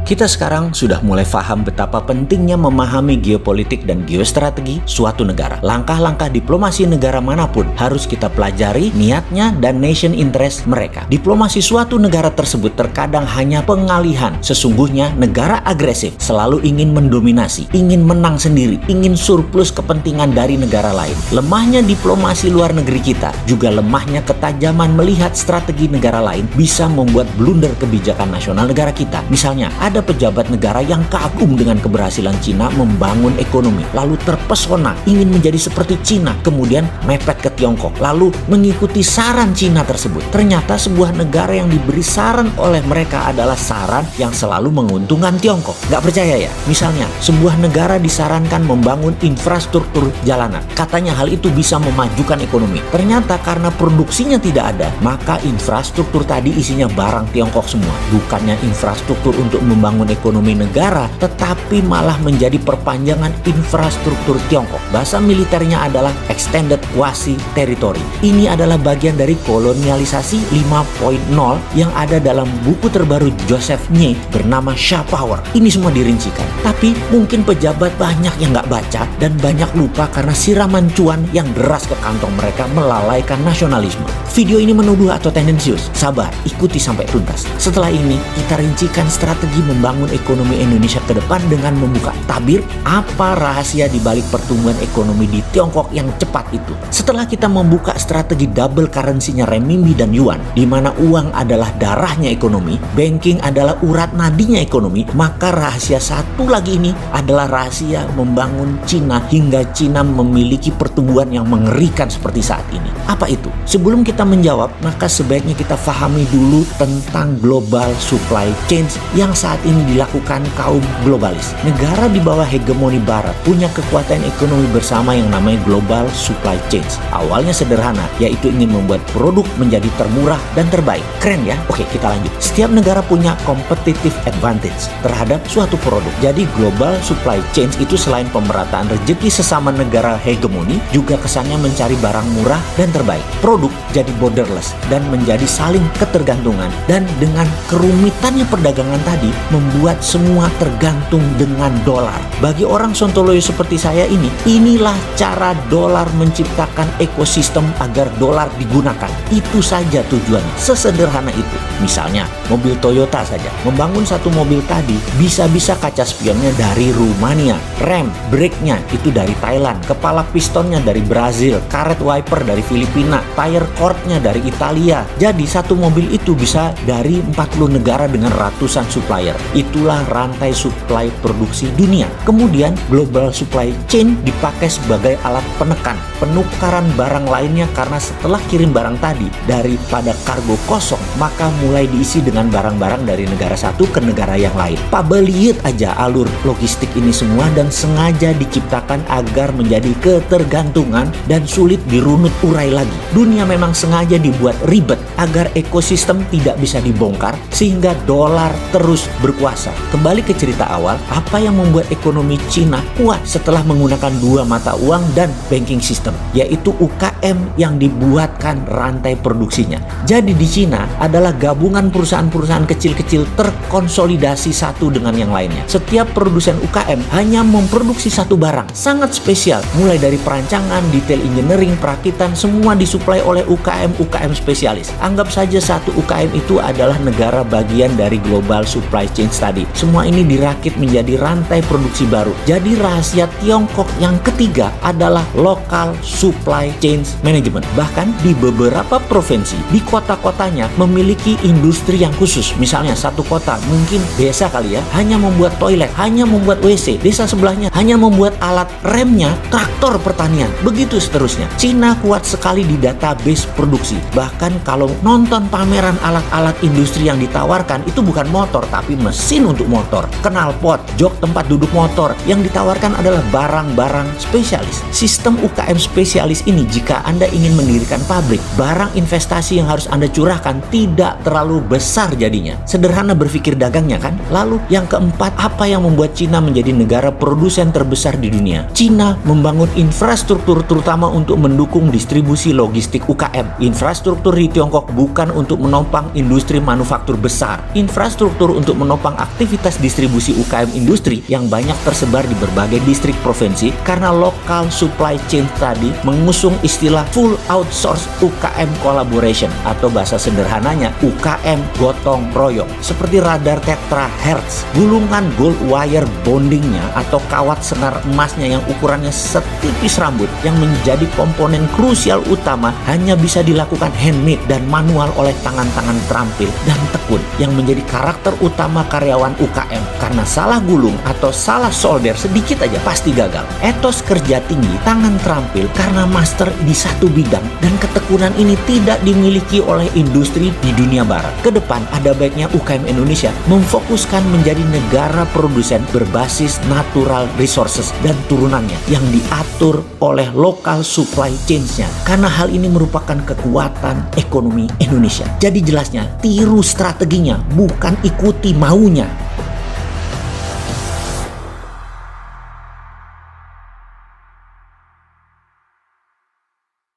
Kita sekarang sudah mulai paham betapa pentingnya memahami geopolitik dan geostrategi suatu negara. Langkah-langkah diplomasi negara manapun harus kita pelajari niatnya dan nation interest mereka. Diplomasi suatu negara tersebut terkadang hanya pengalihan. Sesungguhnya negara agresif selalu ingin mendominasi, ingin menang sendiri, ingin surplus kepentingan dari negara lain. Lemahnya diplomasi luar negeri kita, juga lemahnya ketajaman melihat strategi negara lain bisa membuat blunder kebijakan nasional negara kita. Misalnya, ada pejabat negara yang kagum dengan keberhasilan Cina membangun ekonomi, lalu terpesona ingin menjadi seperti Cina, kemudian mepet ke Tiongkok, lalu mengikuti saran Cina tersebut. Ternyata sebuah negara yang diberi saran oleh mereka adalah saran yang selalu menguntungkan Tiongkok. Gak percaya ya? Misalnya, sebuah negara disarankan membangun infrastruktur jalanan. Katanya hal itu bisa memajukan ekonomi. Ternyata karena produksinya tidak ada, maka infrastruktur tadi isinya barang Tiongkok semua. Bukannya infrastruktur untuk membangun ekonomi negara, tetapi malah menjadi perpanjangan infrastruktur Tiongkok. Bahasa militernya adalah extended quasi territory. Ini adalah bagian dari kolonialisasi 5.0 yang ada dalam buku terbaru Joseph Nye bernama Shah Power. Ini semua dirincikan. Tapi mungkin pejabat banyak yang nggak baca dan banyak lupa karena siraman cuan yang deras ke kantong mereka melalaikan nasionalisme. Video ini menuduh atau tendensius? Sabar, ikuti sampai tuntas. Setelah ini, kita rincikan strategi membangun ekonomi Indonesia ke depan dengan membuka tabir apa rahasia di balik pertumbuhan ekonomi di Tiongkok yang cepat itu. Setelah kita membuka strategi double currency-nya renminbi dan yuan, di mana uang adalah darahnya ekonomi, banking adalah urat nadinya ekonomi, maka rahasia satu lagi ini adalah rahasia membangun Cina hingga Cina memiliki pertumbuhan yang mengerikan seperti saat ini. Apa itu? Sebelum kita menjawab, maka sebaiknya kita pahami dulu tentang global supply chain yang saat ini dilakukan kaum globalis. Negara di bawah hegemoni barat punya kekuatan ekonomi bersama yang namanya global supply chain. Awalnya sederhana, yaitu ingin membuat produk menjadi termurah dan terbaik. Keren ya? Oke, kita lanjut. Setiap negara punya competitive advantage terhadap suatu produk. Jadi global supply chain itu selain pemerataan rezeki sesama negara hegemoni, juga kesannya mencari barang murah dan terbaik. Produk jadi borderless dan menjadi saling ketergantungan, dan dengan kerumitannya perdagangan tadi membuat semua tergantung dengan dolar. Bagi orang sontoloyo seperti saya ini, inilah cara dolar menciptakan ekosistem agar dolar digunakan. Itu saja tujuannya, sesederhana itu. Misalnya mobil Toyota saja, membangun satu mobil tadi bisa-bisa kaca spionnya dari Rumania, rem, brake-nya itu dari Thailand, kepala pistonnya dari Brazil, karet wiper dari Filipina, tire cord-nya dari Italia. Jadi satu mobil itu bisa dari 40 negara dengan ratusan supplier. Itulah rantai supply produksi dunia. Kemudian global supply chain dipakai sebagai alat penekan penukaran barang lainnya, karena setelah kirim barang tadi daripada kargo kosong, maka mulai diisi dengan barang-barang dari negara satu ke negara yang lain. Lihat aja alur logistik ini semua, dan sengaja diciptakan agar menjadi ketergantungan dan sulit dirunut urai lagi. Dunia memang sengaja dibuat ribet agar ekosistem tidak bisa dibongkar sehingga dolar terus berkuasa. Kembali ke cerita awal, apa yang membuat ekonomi Cina kuat setelah menggunakan dua mata uang dan banking system, yaitu UKM yang dibuatkan rantai produksinya. Jadi di Cina adalah gabungan perusahaan-perusahaan kecil-kecil terkonsolidasi satu dengan yang lainnya. Setiap produsen UKM hanya memproduksi satu barang sangat spesial, mulai dari perancangan, detail engineering, perakitan, semua disuplai oleh UKM spesialis. Anggap saja satu UKM itu adalah negara bagian dari global supply chain tadi. Semua ini dirakit menjadi rantai produksi baru. Jadi rahasia Tiongkok yang ketiga adalah local supply chain management. Bahkan di beberapa provinsi, di kota-kotanya memiliki industri yang khusus. Misalnya satu kota mungkin desa kali ya, hanya membuat toilet, hanya membuat WC. Desa sebelahnya hanya membuat alat remnya traktor pertanian. Begitu seterusnya. Cina kuat sekali di database produksi. Bahkan kalau nonton pameran alat-alat industri yang ditawarkan, itu bukan motor tapi mesin untuk motor, knalpot, jok tempat duduk motor. Yang ditawarkan adalah barang-barang spesialis. Sistem UKM spesialis ini, jika Anda ingin mendirikan pabrik, barang investasi yang harus Anda curahkan tidak terlalu besar jadinya. Sederhana berpikir dagangnya kan? Lalu yang keempat, apa yang membuat Cina menjadi negara produsen terbesar di dunia? Cina membangun infrastruktur terutama untuk mendukung distribusi logistik UKM. Infrastruktur di Tiongkok Tiongkok bukan untuk menopang industri manufaktur besar. Infrastruktur untuk menopang aktivitas distribusi UKM industri yang banyak tersebar di berbagai distrik provinsi karena local supply chain tadi mengusung istilah full outsource UKM collaboration atau bahasa sederhananya UKM gotong royong. Seperti radar tetrahertz, gulungan gold wire bondingnya atau kawat senar emasnya yang ukurannya setipis rambut yang menjadi komponen krusial utama hanya bisa dilakukan handmade dan manual oleh tangan-tangan terampil dan tekun yang menjadi karakter utama karyawan UKM. Karena salah gulung atau salah solder sedikit aja pasti gagal. Etos kerja tinggi, tangan terampil karena master di satu bidang dan ketekunan ini tidak dimiliki oleh industri di dunia barat. Kedepan ada baiknya UKM Indonesia memfokuskan menjadi negara produsen berbasis natural resources dan turunannya yang diatur oleh local supply chains-nya, karena hal ini merupakan kekuatan ekonomi Indonesia. Jadi jelasnya tiru strateginya, bukan ikuti maunya.